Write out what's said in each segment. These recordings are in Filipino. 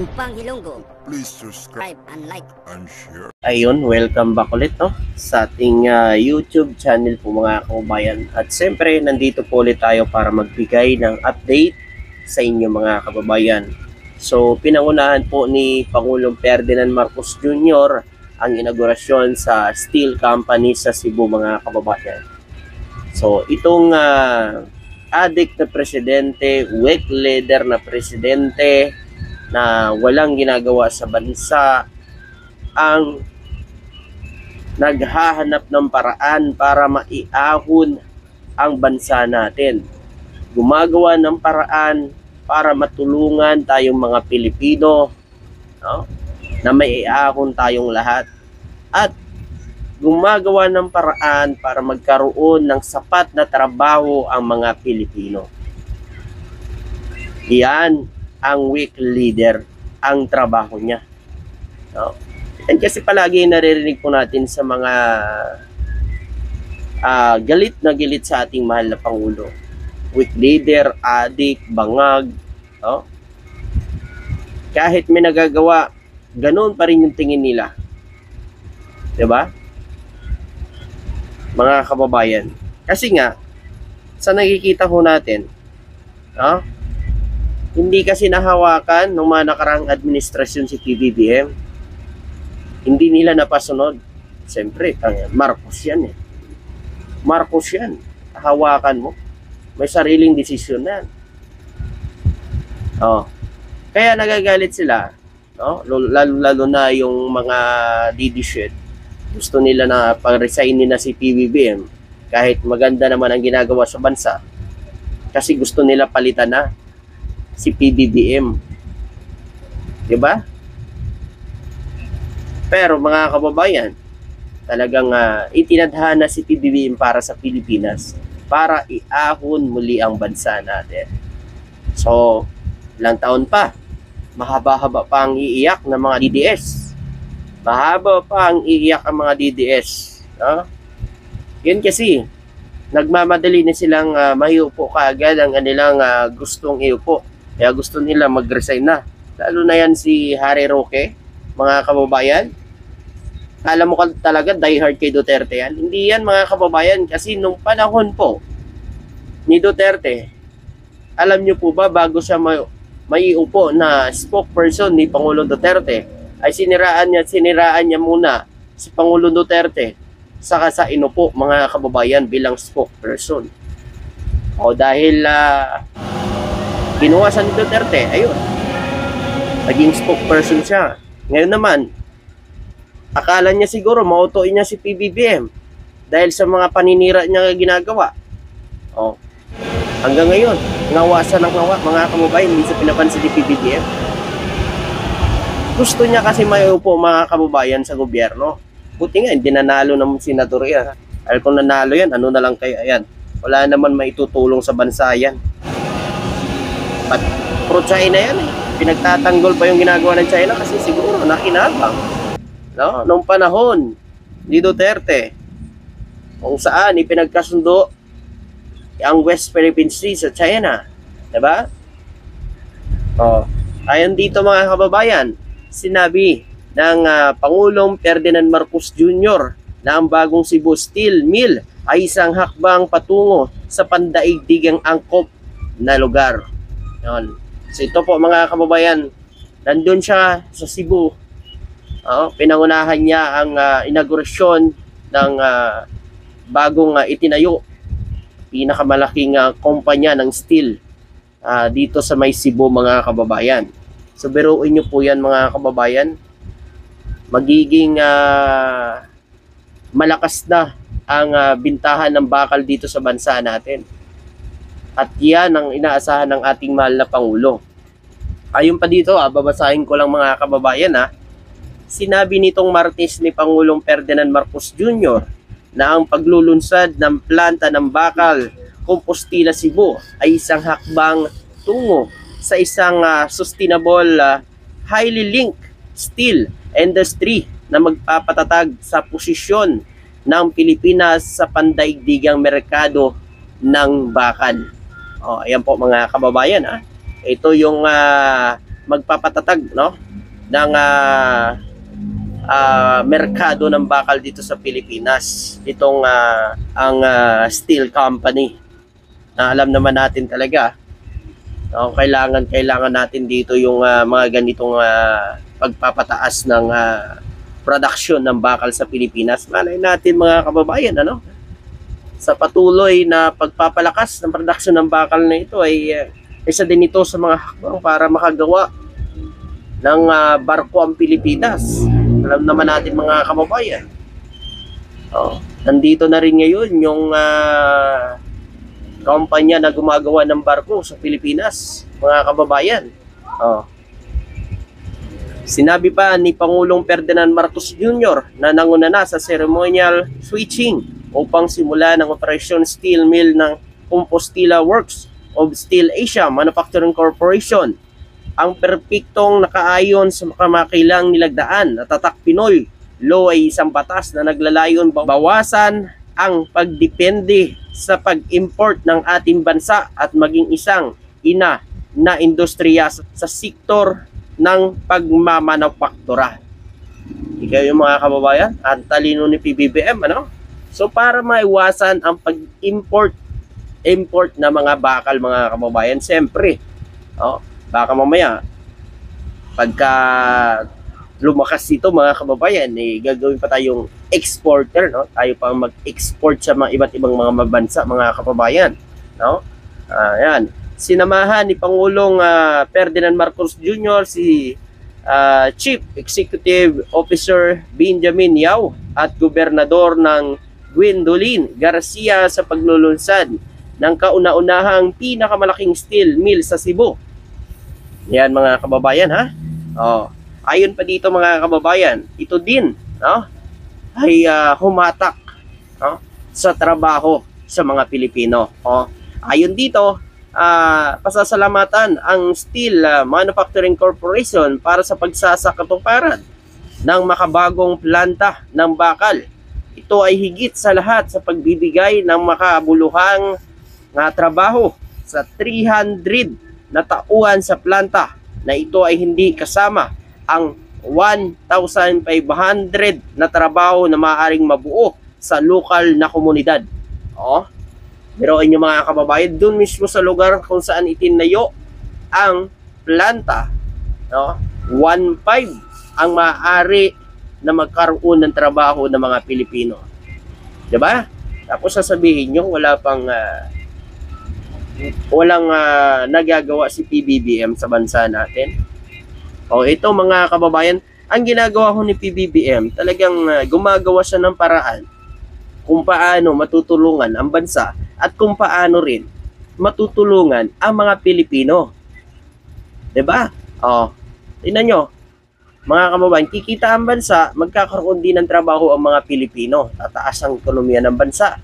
Tumpang Hilonggo. Please subscribe And like and share. Ayun, welcome back ulit sa ating YouTube channel po mga kababayan. At siyempre, nandito po ulit tayo para magbigay ng update sa inyo mga kababayan. So, pinangunahan po ni Pangulong Ferdinand Marcos Jr. ang inaugurasyon sa steel company sa Cebu mga kababayan. So, itong adik na presidente, weak leader na presidente na walang ginagawa sa bansa ang naghahanap ng paraan para maiahon ang bansa natin. Gumagawa ng paraan para matulungan tayong mga Pilipino, no? Na maiahon tayong lahat. At gumagawa ng paraan para magkaroon ng sapat na trabaho ang mga Pilipino. Yan ang weak leader, ang trabaho niya. No? And kasi palagi naririnig po natin sa mga galit na galit sa ating mahal na Pangulo. Weak leader, adik, bangag. No? Kahit may nagagawa, ganoon pa rin yung tingin nila. Diba? Mga kababayan. Kasi nga, sa nakikita ho natin, no? Hindi kasi nahawakan ng mga nakaraang administrasyon si PBBM. Hindi nila napasunod. Siyempre, Marcos yan eh. Marcos yan. Hawakan mo. May sariling desisyon yan. Oh. Kaya nagagalit sila. No? Lalo na yung mga didishit. Gusto nila na pag-resign nila si PBBM. Kahit maganda naman ang ginagawa sa bansa. Kasi gusto nila palitan na si PBBM. Diba? Pero mga kababayan, talagang itinadhana si PBBM para sa Pilipinas, para iahon muli ang bansa natin. So, ilang taon pa, mahaba-haba pa ang iiyak ng mga DDS. Mahaba pa ang iiyak ang mga DDS. No? Yun kasi, nagmamadali na silang maiupo kaagad ang kanilang gustong iupo. Kaya gusto nila mag-resign na. Lalo na yan si Harry Roque, mga kababayan. Alam mo talaga, diehard kay Duterte yan. Hindi yan mga kababayan kasi nung panahon po ni Duterte, alam nyo po ba bago siya maiupo na spokesperson ni Pangulong Duterte, ay siniraan niya muna si Pangulong Duterte saka sa inupo mga kababayan bilang spokesperson. O dahil kinuwasan ni Duterte, ayun, naging spokesperson siya. Ngayon naman, akala niya siguro mautuin niya si PBBM dahil sa mga paninira niya ginagawa. O, hanggang ngayon, ngawasan ng ngawa, mga kababayan, hindi sa pinapansin ni PBBM. Gusto niya kasi maiupo mga kababayan sa gobyerno. Buti nga, hindi nanalo ng senador yan. Dahil kung nanalo yan, ano na lang kaya yan? Wala naman maitutulong sa bansa yan. But pro-China yan eh. Pinagtatanggol pa yung ginagawa ng China kasi siguro nakinabang. No? Noong panahon ni Duterte, kung saan ipinagkasundo ang West Philippine Sea sa China. Diba? Oh, ayon dito mga kababayan, sinabi ng Pangulong Ferdinand Marcos Jr. na ang bagong Cebu Steel Mill ay isang hakbang patungo sa pandaigdigang angkop na lugar. Yan. So ito po mga kababayan, nandun siya sa Cebu. Pinangunahan niya ang inaugurasyon ng bagong itinayo, pinakamalaking kumpanya ng steel dito sa may Cebu mga kababayan. So biruin nyo po yan mga kababayan, magiging malakas na ang bintahan ng bakal dito sa bansa natin. At yan ang inaasahan ng ating mahal na Pangulo. Ayun pa dito, babasahin ko lang mga kababayan. Sinabi nitong Martes ni Pangulong Ferdinand Marcos Jr. na ang paglulunsad ng planta ng bakal Compostela Cebu ay isang hakbang tungo sa isang sustainable, highly linked steel industry na magpapatatag sa posisyon ng Pilipinas sa pandaigdigang merkado ng bakal. Ayan po mga kababayan. Ito yung magpapatatag, no, ng merkado ng bakal dito sa Pilipinas. Itong ang steel company na alam naman natin talaga, no, kailangan natin dito yung mga ganitong pagpapataas ng production ng bakal sa Pilipinas. Malay natin mga kababayan, ano, sa patuloy na pagpapalakas ng production ng bakal na ito ay isa din ito sa mga hakbang para makagawa ng barko ang Pilipinas. Alam naman natin mga kababayan, nandito na rin ngayon yung kumpanya na gumagawa ng barko sa Pilipinas, mga kababayan. Sinabi pa ni Pangulong Ferdinand Marcos Jr. na nanguna na sa ceremonial switching upang simula ng operasyon steel mill ng Compostela Works of Steel Asia Manufacturing Corporation, ang perpektong nakaayon sa makamakilang nilagdaan na Tatak Pinoy Law ay isang batas na naglalayon bawasan ang pagdepende sa pag-import ng ating bansa at maging isang ina na industriya sa sektor ng pagmamanufaktura. Ikaw yung mga kababayan, ang talino ni PBBM, ano? So para maiwasan ang pag-import na mga bakal, mga kababayan, siyempre, baka mamaya pagka lumakas ito mga kababayan, gagawin pa tayong exporter, no? Tayo pa mag-export sa mga iba't ibang mga bansa, mga kababayan, no? Ayan. Sinamahan ni Pangulong Ferdinand Marcos Jr. si Chief Executive Officer Benjamin Yao at Gobernador ng Gwendolyn Garcia sa paglulunsad ng kauna-unahang pinakamalaking steel mill sa Cebu. Yan mga kababayan, ha? Ayon pa dito mga kababayan, ito din, no, ay humatak, no, sa trabaho sa mga Pilipino. Ayon dito, pasasalamatan ang Steel Manufacturing Corporation para sa pagsasakatuparan ng makabagong planta ng bakal. Ito ay higit sa lahat sa pagbibigay ng makabuluhang trabaho sa 300 na tauhan sa planta na ito ay hindi kasama ang 1,500 na trabaho na maaaring mabuo sa lokal na komunidad. Biruin nyo mga kababayan, doon mismo sa lugar kung saan itinayo ang planta, no, 1,500 ang maaari na magkaroon ng trabaho ng mga Pilipino. Diba? Tapos sasabihin nyo, walang nagagawa si PBBM sa bansa natin. Ito mga kababayan, ang ginagawa ko ni PBBM, talagang gumagawa siya ng paraan kung paano matutulungan ang bansa at kung paano rin matutulungan ang mga Pilipino. Diba? Tingnan nyo, mga kababayan, kikita ang bansa, magkakaroon din ng trabaho ang mga Pilipino, tataas ang ekonomiya ng bansa.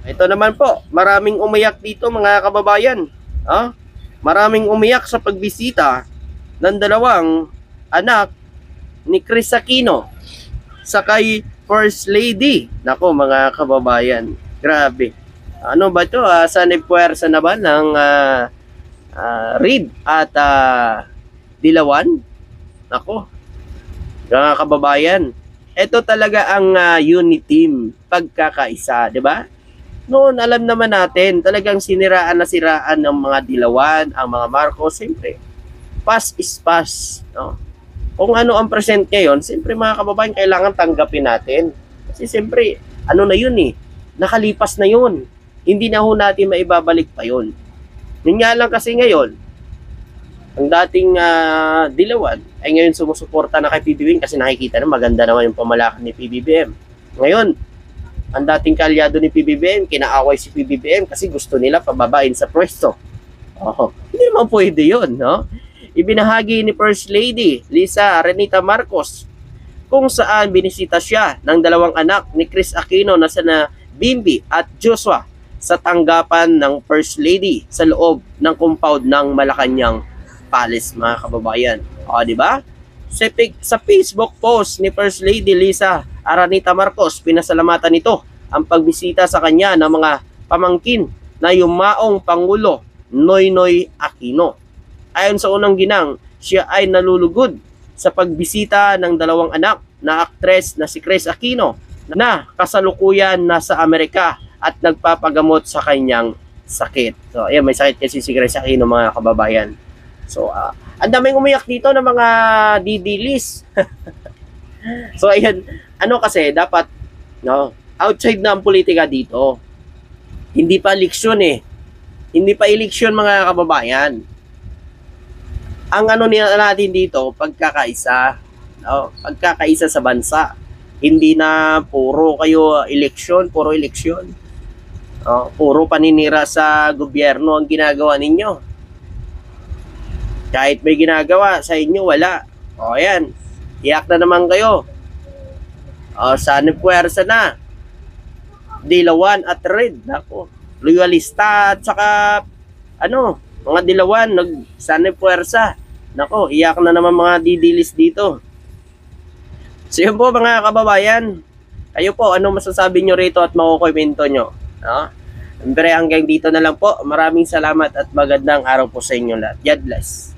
Ito naman po, maraming umiyak dito mga kababayan. Maraming umiyak sa pagbisita ng dalawang anak ni Chris Aquino sa kay First Lady. Nako mga kababayan, grabe. Ano ba ito? Sanib puwersa na ba ng Reed at Dilawan? Nako, mga kababayan, ito talaga ang unity team, pagkakaisa, di ba? Noon, alam naman natin, talagang siraan ng mga Dilawan, ang mga Marcos, siyempre. Past is past, no? Kung ano ang present ngayon, siyempre mga kababayan, kailangan tanggapin natin. Kasi siyempre, ano na yun nakalipas na yun. Hindi na ho natin maibabalik pa yun. Yun nga lang kasi ngayon, ang dating Dilawan ay ngayon sumusuporta na kay PBBM kasi nakikita na maganda naman yung pamalakan ni PBBM. Ngayon, ang dating kalyado ni PBBM, kinaaway si PBBM kasi gusto nila pababain sa pwesto. Hindi naman pwede yun, no? Ibinahagi ni First Lady Lisa Renita Marcos kung saan binisita siya ng dalawang anak ni Chris Aquino na sina Bimbi at Joshua sa tanggapan ng First Lady sa loob ng compound ng Malacanang Palace, mga kababayan. Di ba? Sa Facebook post ni First Lady Lisa Aranita Marcos, pinasalamatan nito ang pagbisita sa kanya ng mga pamangkin na yumaong Pangulo Noynoy Aquino. Ayon sa unang ginang, siya ay nalulugod sa pagbisita ng dalawang anak na aktres na si Chris Aquino na kasalukuyan nasa Amerika at nagpapagamot sa kanyang sakit. So, ayan, may sakit kasi si Chris Aquino, mga kababayan. So, ang daming umiyak dito ng mga didilis. So, ayan, ano kasi, dapat, no, outside na ang politika dito. Hindi pa eleksyon eh. Hindi pa eleksyon, mga kababayan. Ang ano natin dito, pagkakaisa. No, pagkakaisa sa bansa. Hindi na puro kayo eleksyon, puro eleksyon. Puro paninira sa gobyerno ang ginagawa ninyo. Kahit may ginagawa sa inyo, wala. O yan, iyak na naman kayo. Sana puwersa na. Dilawan at red. Ako, loyalista at saka mga dilawan, sana puwersa. Nako, iyak na naman mga didilis dito. So yun po, mga kababayan. Kayo po, ano masasabi nyo rito at makukomento nyo? Siyempre hanggang dito na lang po. Maraming salamat at magandang araw po sa inyo lahat. God bless.